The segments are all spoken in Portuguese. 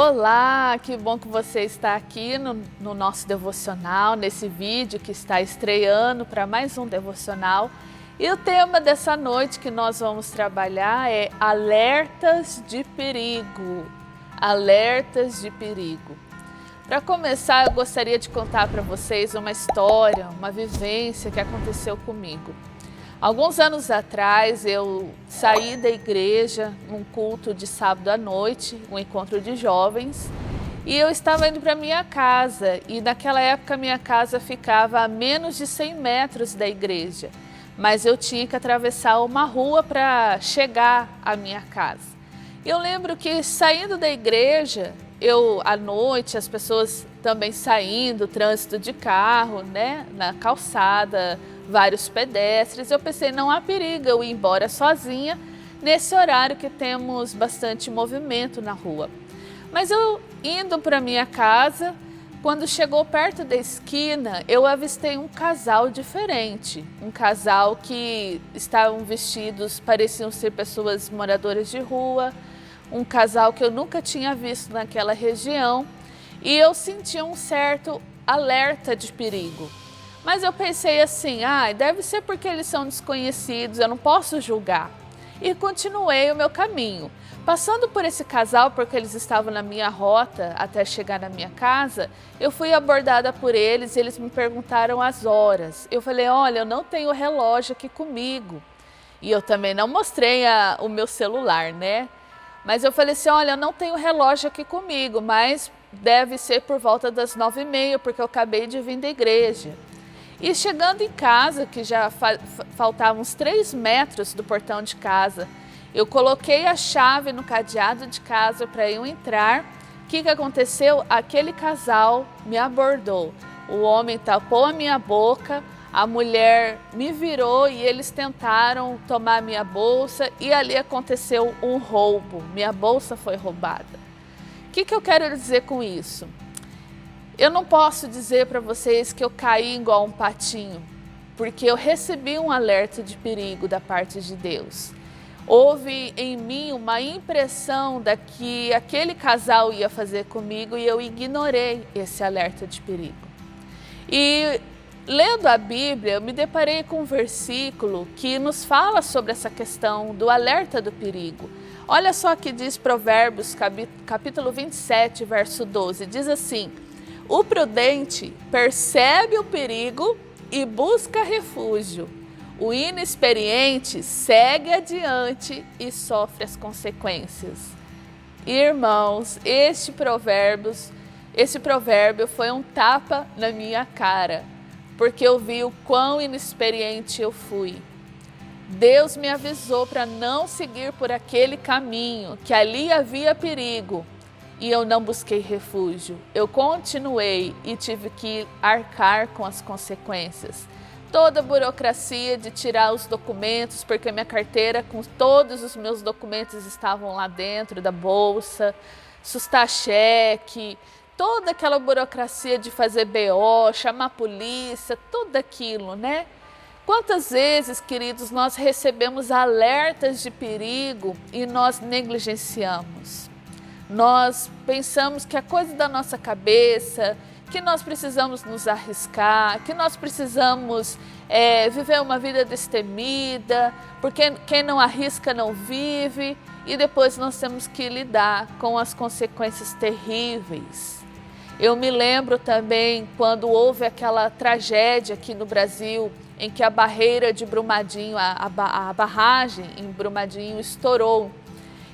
Olá, que bom que você está aqui no nosso devocional, nesse vídeo que está estreando para mais um devocional. E o tema dessa noite que nós vamos trabalhar é alertas de perigo. Alertas de perigo. Para começar, eu gostaria de contar para vocês uma história, uma vivência que aconteceu comigo. Alguns anos atrás, eu saí da igreja num culto de sábado à noite, um encontro de jovens, e eu estava indo para minha casa, e naquela época minha casa ficava a menos de 100 metros da igreja, mas eu tinha que atravessar uma rua para chegar à minha casa. Eu lembro que saindo da igreja, à noite, as pessoas também saindo, trânsito de carro, né, na calçada, vários pedestres, eu pensei, não há perigo eu ir embora sozinha nesse horário que temos bastante movimento na rua. Mas eu indo para minha casa, quando chegou perto da esquina, eu avistei um casal diferente, um casal que estavam vestidos, pareciam ser pessoas moradoras de rua, um casal que eu nunca tinha visto naquela região, e eu senti um certo alerta de perigo. Mas eu pensei assim, deve ser porque eles são desconhecidos, eu não posso julgar. E continuei o meu caminho. Passando por esse casal, porque eles estavam na minha rota até chegar na minha casa, eu fui abordada por eles e eles me perguntaram as horas. Eu falei, olha, eu não tenho relógio aqui comigo. E eu também não mostrei o meu celular, né? Mas eu falei assim, olha, eu não tenho relógio aqui comigo, mas deve ser por volta das 9h30, porque eu acabei de vir da igreja. E chegando em casa, que já faltavam uns 3 metros do portão de casa, eu coloquei a chave no cadeado de casa para eu entrar. O que aconteceu? Aquele casal me abordou. O homem tapou a minha boca, a mulher me virou e eles tentaram tomar minha bolsa e ali aconteceu um roubo. Minha bolsa foi roubada. O que eu quero dizer com isso? Eu não posso dizer para vocês que eu caí igual um patinho, porque eu recebi um alerta de perigo da parte de Deus. Houve em mim uma impressão da que aquele casal ia fazer comigo e eu ignorei esse alerta de perigo. E lendo a Bíblia, eu me deparei com um versículo que nos fala sobre essa questão do alerta do perigo. Olha só o que diz Provérbios, capítulo 27, verso 12, diz assim: o prudente percebe o perigo e busca refúgio. O inexperiente segue adiante e sofre as consequências. Irmãos, esse provérbio foi um tapa na minha cara, porque eu vi o quão inexperiente eu fui. Deus me avisou para não seguir por aquele caminho, que ali havia perigo. E eu não busquei refúgio, eu continuei e tive que arcar com as consequências. Toda a burocracia de tirar os documentos, porque minha carteira com todos os meus documentos estavam lá dentro da bolsa, sustar cheque, toda aquela burocracia de fazer BO, chamar a polícia, tudo aquilo, né? Quantas vezes, queridos, nós recebemos alertas de perigo e nós negligenciamos? Nós pensamos que é coisa da nossa cabeça, que nós precisamos nos arriscar, que nós precisamos viver uma vida destemida, porque quem não arrisca não vive, e depois nós temos que lidar com as consequências terríveis. Eu me lembro também quando houve aquela tragédia aqui no Brasil, em que a barreira de Brumadinho, a barragem em Brumadinho estourou.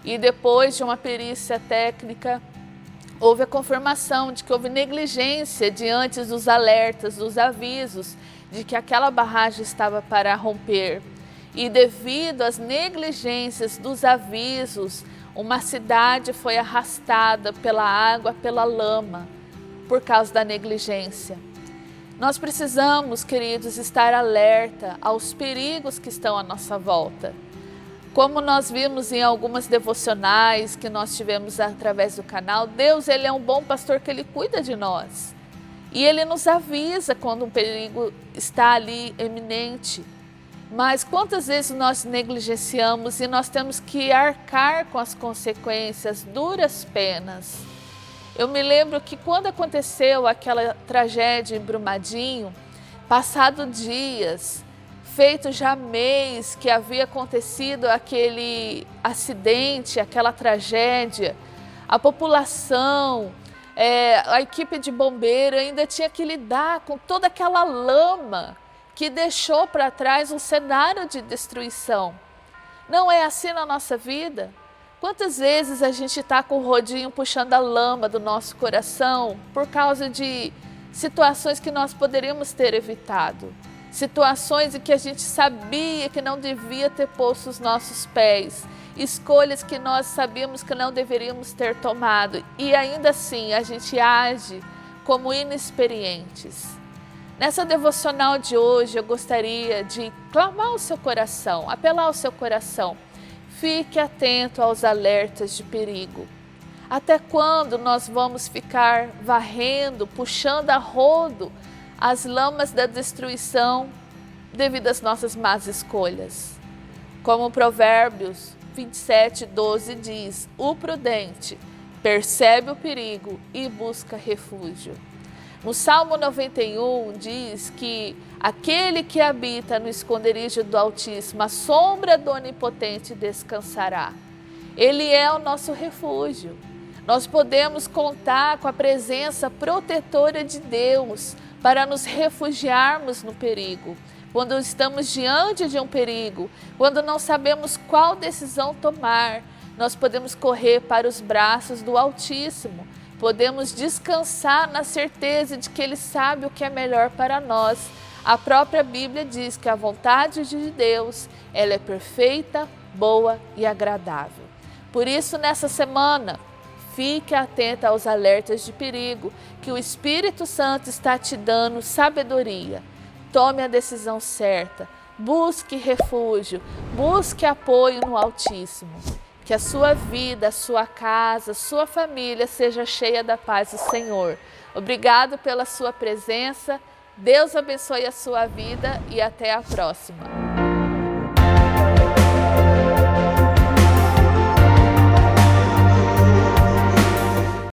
E depois de uma perícia técnica, houve a confirmação de que houve negligência diante dos alertas, dos avisos de que aquela barragem estava para romper. E devido às negligências dos avisos, uma cidade foi arrastada pela água, pela lama, por causa da negligência. Nós precisamos, queridos, estar alerta aos perigos que estão à nossa volta. Como nós vimos em algumas devocionais que nós tivemos através do canal, Deus, Ele é um bom pastor que Ele cuida de nós. E Ele nos avisa quando um perigo está ali eminente. Mas quantas vezes nós negligenciamos e nós temos que arcar com as consequências, duras penas. Eu me lembro que quando aconteceu aquela tragédia em Brumadinho, passado dias, feito já mês que havia acontecido aquele acidente, aquela tragédia, a população, a equipe de bombeiro ainda tinha que lidar com toda aquela lama que deixou para trás um cenário de destruição. Não é assim na nossa vida? Quantas vezes a gente está com o rodinho puxando a lama do nosso coração por causa de situações que nós poderíamos ter evitado? Situações em que a gente sabia que não devia ter posto os nossos pés, escolhas que nós sabíamos que não deveríamos ter tomado e ainda assim a gente age como inexperientes. Nessa devocional de hoje eu gostaria de clamar o seu coração, apelar ao seu coração. Fique atento aos alertas de perigo. Até quando nós vamos ficar varrendo, puxando a rodo as lamas da destruição devido às nossas más escolhas? Como Provérbios 27:12 diz, o prudente percebe o perigo e busca refúgio. No Salmo 91 diz que aquele que habita no esconderijo do Altíssimo, a sombra do Onipotente descansará. Ele é o nosso refúgio. Nós podemos contar com a presença protetora de Deus para nos refugiarmos no perigo. Quando estamos diante de um perigo, quando não sabemos qual decisão tomar, nós podemos correr para os braços do Altíssimo. Podemos descansar na certeza de que Ele sabe o que é melhor para nós. A própria Bíblia diz que a vontade de Deus, ela é perfeita, boa e agradável. Por isso, nessa semana, fique atenta aos alertas de perigo, que o Espírito Santo está te dando sabedoria. Tome a decisão certa, busque refúgio, busque apoio no Altíssimo. Que a sua vida, a sua casa, a sua família seja cheia da paz do Senhor. Obrigado pela sua presença. Deus abençoe a sua vida e até a próxima.